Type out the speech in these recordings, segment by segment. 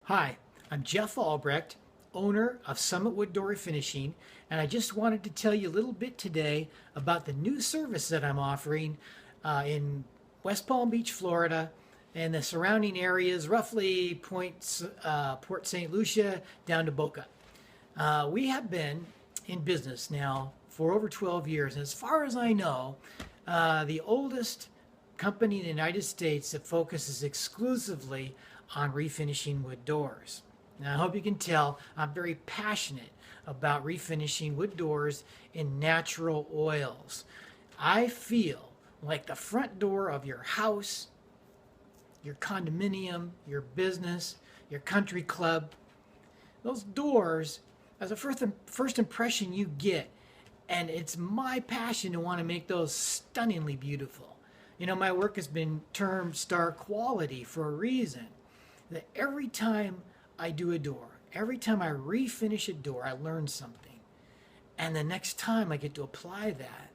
Hi, I'm Jeff Albrecht, owner of Summit Wood Door Refinishing, and I just wanted to tell you a little bit today about the new service that I'm offering in West Palm Beach, Florida, and the surrounding areas, roughly Port St. Lucia down to Boca. We have been in business now for over 12 years, and as far as I know, the oldest company in the United States that focuses exclusively on refinishing wood doors. Now, I hope you can tell I'm very passionate about refinishing wood doors in natural oils. I feel like the front door of your house, your condominium, your business, your country club, those doors, as a first impression you get, and it's my passion to want to make those stunningly beautiful. You know, my work has been termed star quality for a reason. That every time I do a door, every time I refinish a door, I learn something. And the next time I get to apply that.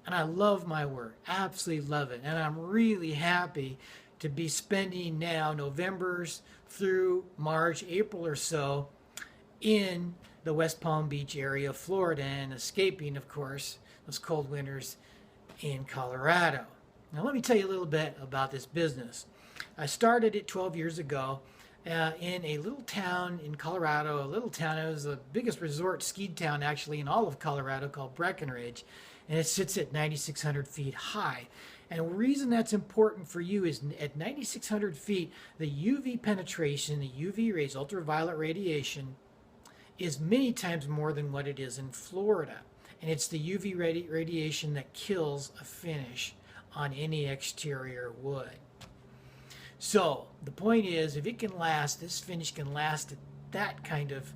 And I love my work, absolutely love it. And I'm really happy to be spending now Novembers through March, April or so in the West Palm Beach area of Florida and escaping, of course, those cold winters in Colorado. Now, let me tell you a little bit about this business. I started it 12 years ago in a little town in Colorado, it was the biggest resort ski town actually in all of Colorado, called Breckenridge, and it sits at 9,600 feet high. And the reason that's important for you is at 9,600 feet, the UV penetration, the UV rays, ultraviolet radiation, is many times more than what it is in Florida. And it's the UV radiation that kills a finish on any exterior wood. So the point is, if it can last, this finish can last at that kind of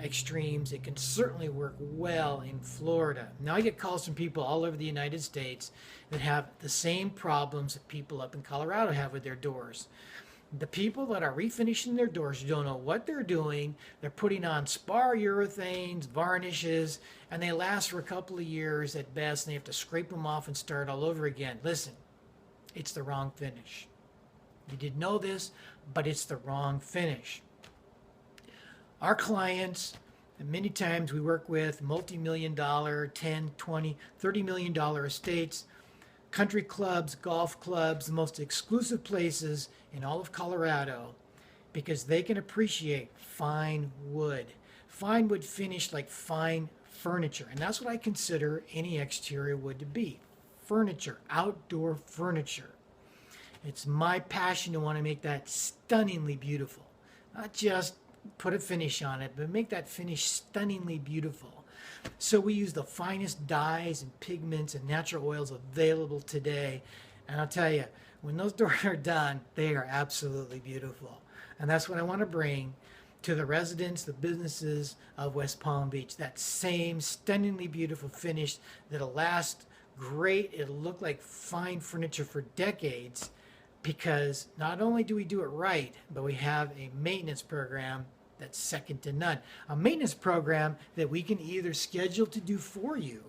extremes, it can certainly work well in Florida. Now I get calls from people all over the United States that have the same problems that people up in Colorado have with their doors. The people that are refinishing their doors don't know what they're doing. They're putting on spar urethanes, varnishes, and they last for a couple of years at best, and they have to scrape them off and start all over again. Listen, it's the wrong finish. You didn't know this, but it's the wrong finish. Our clients, and many times we work with multi-million dollar, 10, 20, $30 million estates, country clubs, golf clubs, the most exclusive places in all of Colorado, because they can appreciate fine wood finished like fine furniture. And that's what I consider any exterior wood to be. Furniture, outdoor furniture. It's my passion to want to make that stunningly beautiful. Not just put a finish on it, but make that finish stunningly beautiful. So we use the finest dyes and pigments and natural oils available today. And I'll tell you, when those doors are done, they are absolutely beautiful. And that's what I want to bring to the residents, the businesses of West Palm Beach. That same stunningly beautiful finish that'll last great. It'll look like fine furniture for decades, because not only do we do it right, but we have a maintenance program that's second to none. A maintenance program that we can either schedule to do for you,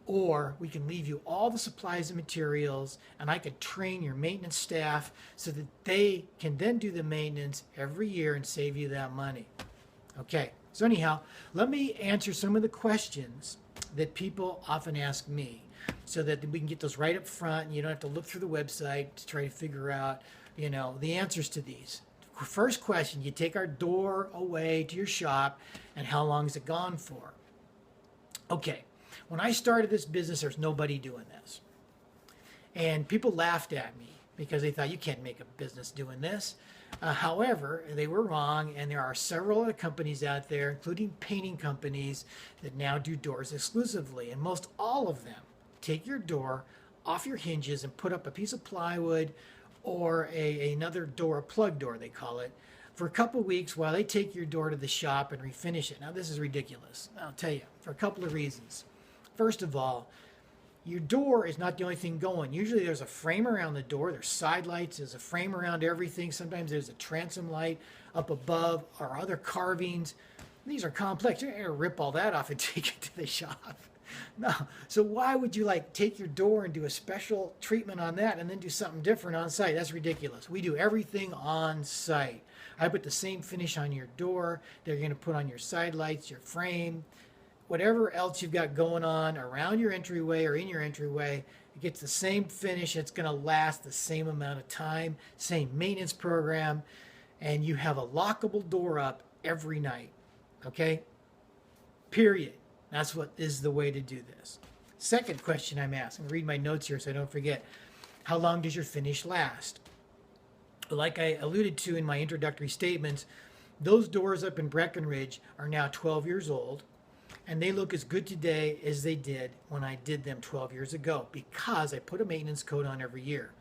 or we can leave you all the supplies and materials, and I could train your maintenance staff so that they can then do the maintenance every year and save you that money. Okay, so anyhow, let me answer some of the questions that people often ask me, so that we can get those right up front and you don't have to look through the website to try to figure out, the answers to these. First question, you take our door away to your shop, and how long is it gone for? Okay, when I started this business, there's nobody doing this. And people laughed at me because they thought, you can't make a business doing this. However, they were wrong, and there are several other companies out there, including painting companies, that now do doors exclusively. And most all of them take your door off your hinges and put up a piece of plywood or another door, a plug door they call it, for a couple of weeks while they take your door to the shop and refinish it. Now this is ridiculous. I'll tell you, for a couple of reasons. First of all, your door is not the only thing going. Usually there's a frame around the door, there's side lights, there's a frame around everything. Sometimes there's a transom light up above or other carvings. These are complex. You're going to rip all that off and take it to the shop. No. So why would you take your door and do a special treatment on that and then do something different on site? That's ridiculous. We do everything on site. I put the same finish on your door that you're going to put on your side lights, your frame, whatever else you've got going on around your entryway or in your entryway. It gets the same finish. It's going to last the same amount of time, same maintenance program, and you have a lockable door up every night. Okay? Period. That's what is the way to do this. Second question I'm asking, read my notes here so I don't forget. How long does your finish last? Like I alluded to in my introductory statements, those doors up in Breckenridge are now 12 years old, and they look as good today as they did when I did them 12 years ago because I put a maintenance coat on every year.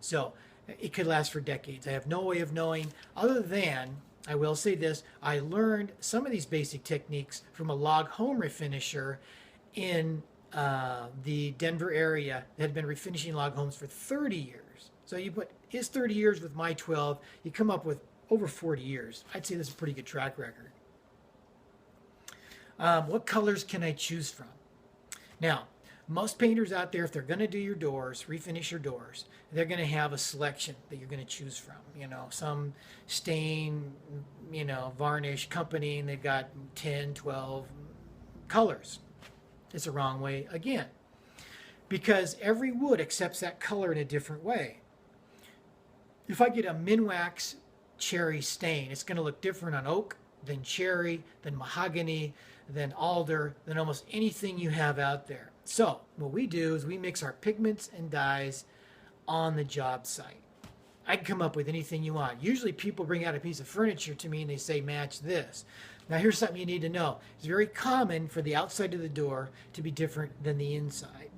So it could last for decades. I have no way of knowing other than, I will say this, I learned some of these basic techniques from a log home refinisher in the Denver area that had been refinishing log homes for 30 years. So you put his 30 years with my 12, you come up with over 40 years. I'd say this is a pretty good track record. What colors can I choose from? Now, most painters out there, if they're going to do your doors, refinish your doors, they're going to have a selection that you're going to choose from. You know, some stain, varnish company, and they've got 10, 12 colors. It's the wrong way again, because every wood accepts that color in a different way. If I get a Minwax cherry stain, it's going to look different on oak than cherry, than mahogany, than alder, than almost anything you have out there. So what we do is we mix our pigments and dyes on the job site. I can come up with anything you want. Usually people bring out a piece of furniture to me and they say, match this. Now here's something you need to know. It's very common for the outside of the door to be different than the inside.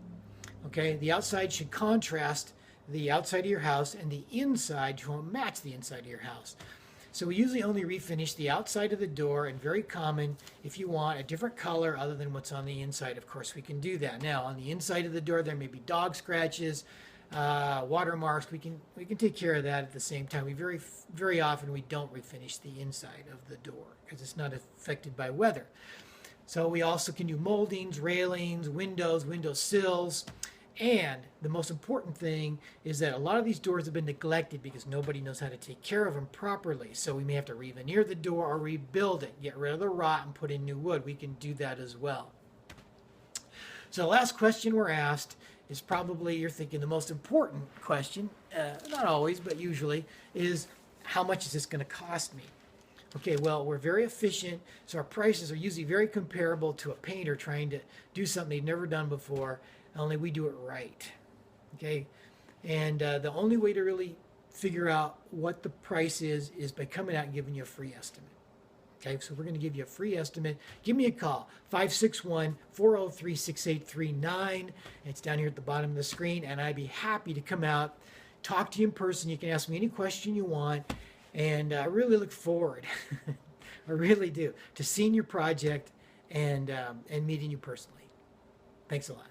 Okay, the outside should contrast the outside of your house, and the inside should match the inside of your house. So we usually only refinish the outside of the door, and very common if you want a different color other than what's on the inside. Of course, we can do that. Now, on the inside of the door, there may be dog scratches, watermarks. We can take care of that at the same time. We very often we don't refinish the inside of the door because it's not affected by weather. So we also can do moldings, railings, windows, window sills. And the most important thing is that a lot of these doors have been neglected because nobody knows how to take care of them properly. So we may have to re-veneer the door or rebuild it, get rid of the rot and put in new wood. We can do that as well. So the last question we're asked is probably, you're thinking, the most important question, not always, but usually, is how much is this going to cost me? Okay, well, we're very efficient, so our prices are usually very comparable to a painter trying to do something they've never done before, only we do it right. Okay, and the only way to really figure out what the price is by coming out and giving you a free estimate. Okay, so we're going to give you a free estimate. Give me a call, 561-403-6839. It's down here at the bottom of the screen, and I'd be happy to come out, talk to you in person. You can ask me any question you want, and I really look forward, I really do, to seeing your project and meeting you personally. Thanks a lot.